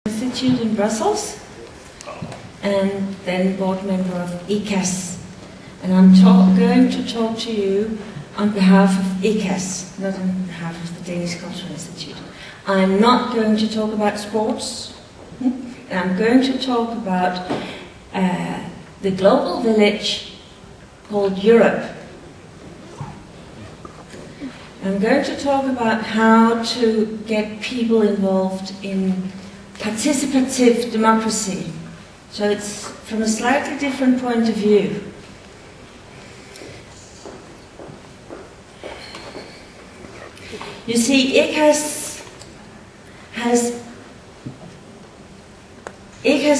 Institute in Brussels, and then board member of ECAS. And I'm going to talk to you on behalf of ECAS, not on behalf of the Danish Cultural Institute. I'm not going to talk about sports, and I'm going to talk about the global village called Europe. I'm going to talk about how to get people involved in participative democracy. So it's from a slightly different point of view. You see, ECAS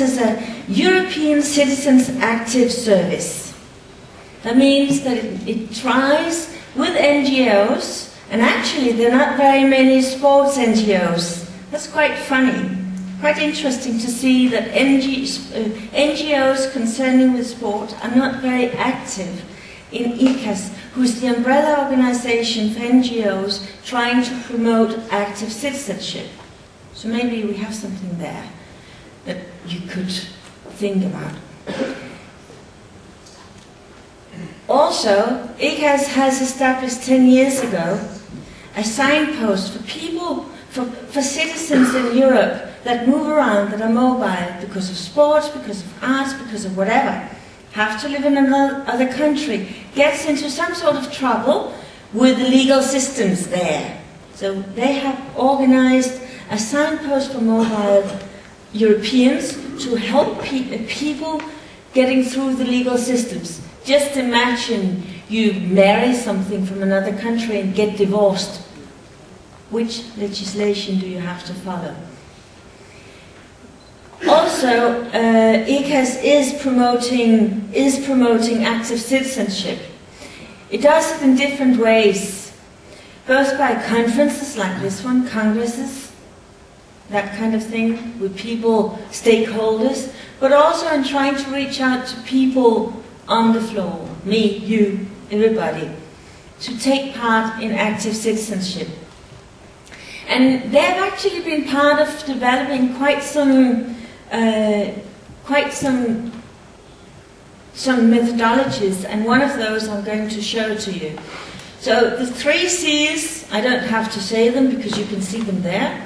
is a European Citizens Active Service. That means that it tries with NGOs, and actually there are not very many sports NGOs. That's quite funny. Quite interesting to see that NGOs concerning with sport are not very active in ECAS, who is the umbrella organization for NGOs trying to promote active citizenship. So maybe we have something there that you could think about. Also, ECAS has established 10 years ago a signpost for people, for citizens in Europe that move around, that are mobile because of sports, because of arts, because of whatever, have to live in another country, gets into some sort of trouble with the legal systems there. So they have organized a signpost for mobile Europeans to help people getting through the legal systems. Just imagine you marry something from another country and get divorced. Which legislation do you have to follow? Also, ECAS is promoting active citizenship. It does it in different ways, both by conferences like this one, congresses, that kind of thing, with people, stakeholders, but also in trying to reach out to people on the floor, me, you, everybody, to take part in active citizenship. And they've actually been part of developing quite some methodologies, and one of those I'm going to show to you. So the 3 C's, I don't have to say them because you can see them there.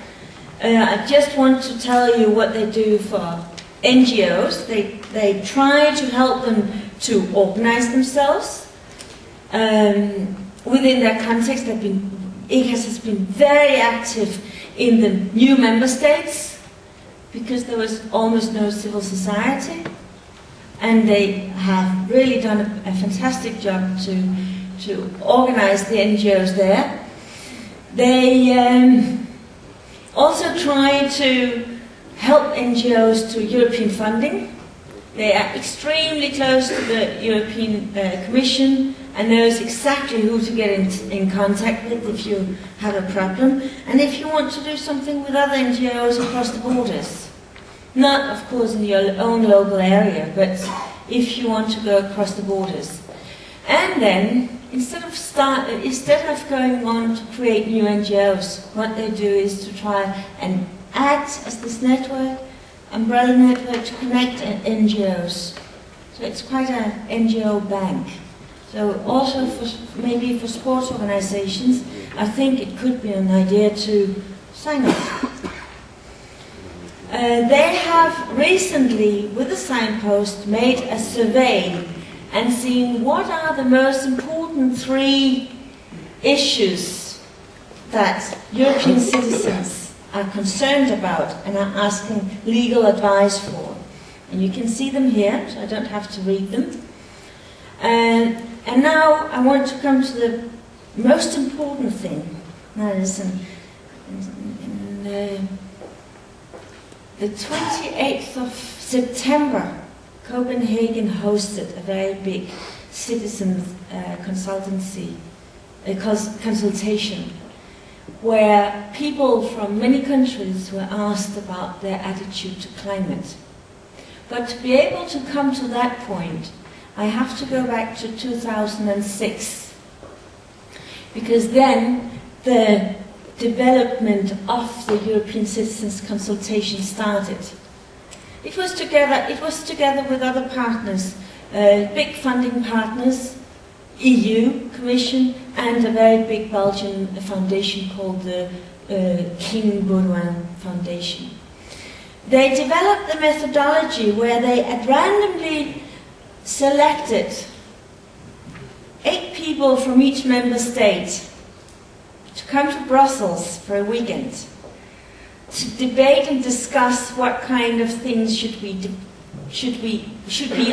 I just want to tell you what they do for NGOs. They try to help them to organize themselves within their context. ECAS has been very active in the new member states because there was almost no civil society, and they have really done a fantastic job to organize the NGOs there. They also try to help NGOs to European funding. They are extremely close to the European Commission and knows exactly who to get in contact with if you have a problem, and if you want to do something with other NGOs across the borders. Not, of course, in your own local area, but if you want to go across the borders. And then, instead of going on to create new NGOs, what they do is to try and act as this network, umbrella network, to connect NGOs. So it's quite an NGO bank. So also maybe for sports organizations, I think it could be an idea to sign up. They have recently, with the signpost, made a survey and seen what are the most important 3 issues that European citizens are concerned about and are asking legal advice for. And you can see them here, so I don't have to read them. And now I want to come to the most important thing. Now listen, the 28th of September, Copenhagen hosted a very big citizen consultation, where people from many countries were asked about their attitude to climate. But to be able to come to that point, I have to go back to 2006, because then the development of the European Citizens Consultation started. It was together with other partners, big funding partners, EU, Commission, and a very big Belgian foundation called the King Baudouin Foundation. They developed a methodology where they had randomly selected 8 people from each member state to come to Brussels for a weekend to debate and discuss what kind of things should be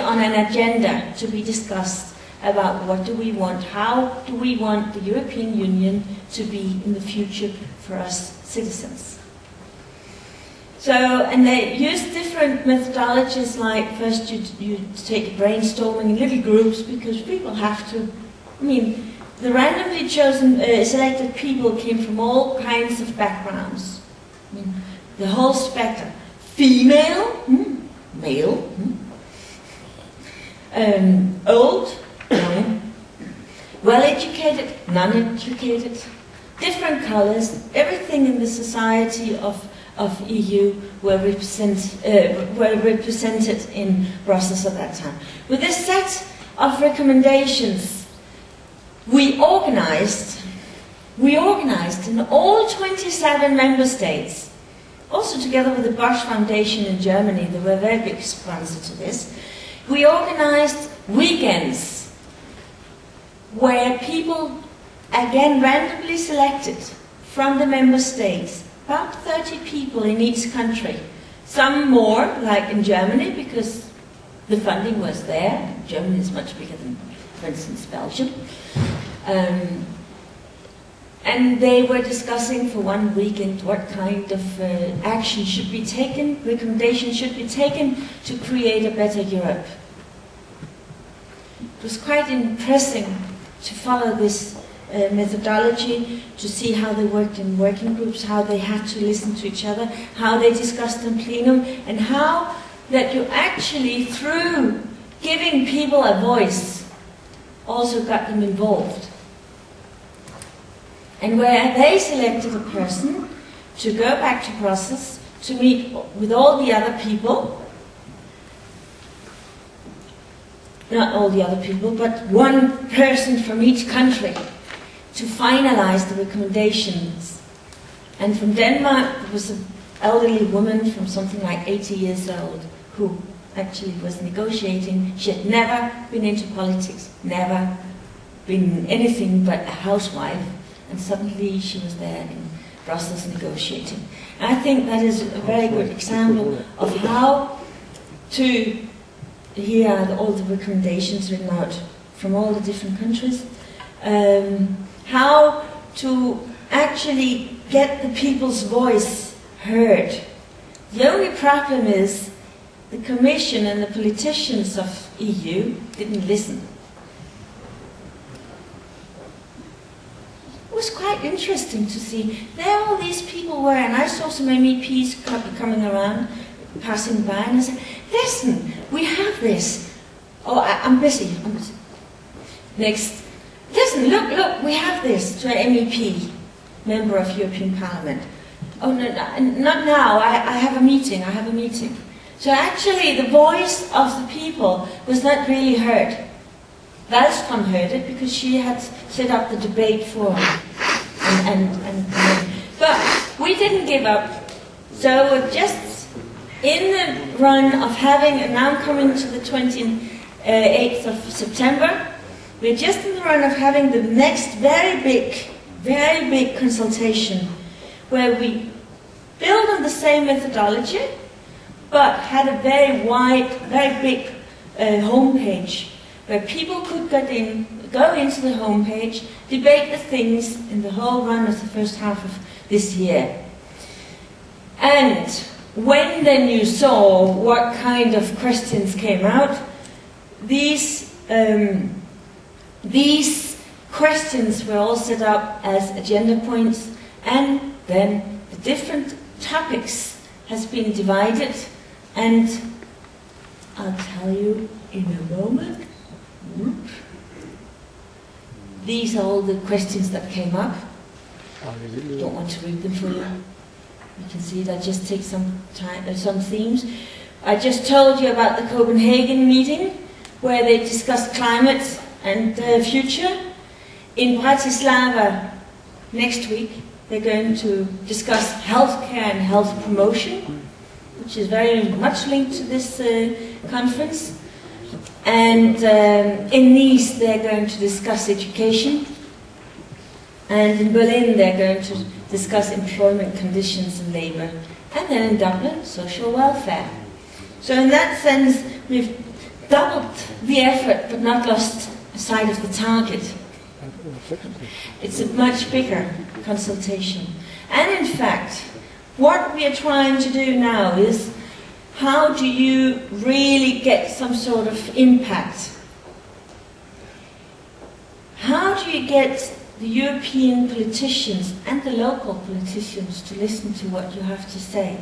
on an agenda to be discussed about what do we want, how do we want the European Union to be in the future for us citizens. So, and they use different methodologies, like first you take brainstorming in little groups because people have to, I mean, the randomly chosen, selected people came from all kinds of backgrounds. I mean, the whole spectrum. Female, male, old, young, well-educated, non-educated, different colors, everything in the society of EU were represented in Brussels at that time. With this set of recommendations, we organized in all 27 member states, also together with the Bosch Foundation in Germany. They were a very big sponsor to this. We organized weekends where people, again randomly selected from the member states, about 30 people in each country. Some more, like in Germany, because the funding was there. Germany is much bigger than, for instance, Belgium. And they were discussing for one weekend what kind of action should be taken, recommendations should be taken to create a better Europe. It was quite impressive to follow this methodology, to see how they worked in working groups, how they had to listen to each other, how they discussed in plenum, and how that you actually, through giving people a voice, also got them involved. And where they selected a person to go back to Brussels to meet with all the other people, not all the other people, but one person from each country to finalize the recommendations. And from Denmark, there was an elderly woman from something like 80 years old who actually was negotiating. She had never been into politics, never been anything but a housewife, and suddenly she was there in Brussels negotiating. And I think that is a very good example of how to, here are all the recommendations written out from all the different countries, how to actually get the people's voice heard. The only problem is the Commission and the politicians of EU didn't listen. It was quite interesting to see. There all these people were, and I saw some MEPs coming around, passing by, and I said, listen, we have this. Oh, I'm busy. Next. Listen, look, we have this, to an MEP, member of European Parliament. Oh, no, not now, I have a meeting. So actually the voice of the people was not really heard. Wallström heard it because she had set up the debate forum. But we didn't give up. So we're just in the run of having, and now coming to the 28th of September, we're just in the run of having the next very big consultation where we build on the same methodology but had a very wide, very big homepage where people could go into the homepage, debate the things in the whole run of the first half of this year. And when then you saw what kind of questions came out, these questions were all set up as agenda points, and then the different topics has been divided, and I'll tell you in a moment. These are all the questions that came up. Don't want to read them for you. You can see that just takes some time, some themes. I just told you about the Copenhagen meeting, where they discussed climate and the future. In Bratislava next week, they're going to discuss healthcare and health promotion, which is very much linked to this conference. And in Nice, they're going to discuss education. And in Berlin, they're going to discuss employment conditions and labour. And then in Dublin, social welfare. So in that sense, we've doubled the effort, but not lost sight of the target. It's a much bigger consultation. And in fact, what we are trying to do now is, how do you really get some sort of impact? How do you get the European politicians and the local politicians to listen to what you have to say?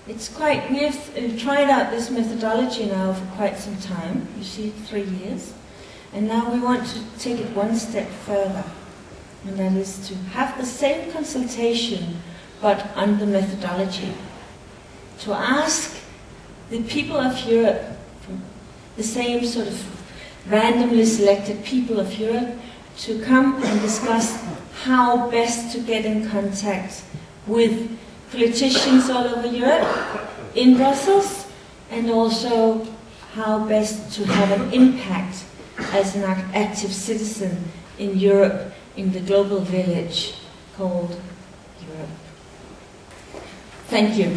It's quite, we've tried out this methodology now for quite some time, you see, 3 years, and now we want to take it one step further, and that is to have the same consultation but under methodology. To ask the people of Europe, the same sort of randomly selected people of Europe, to come and discuss how best to get in contact with politicians all over Europe, in Brussels, and also how best to have an impact as an active citizen in Europe, in the global village called Europe. Thank you.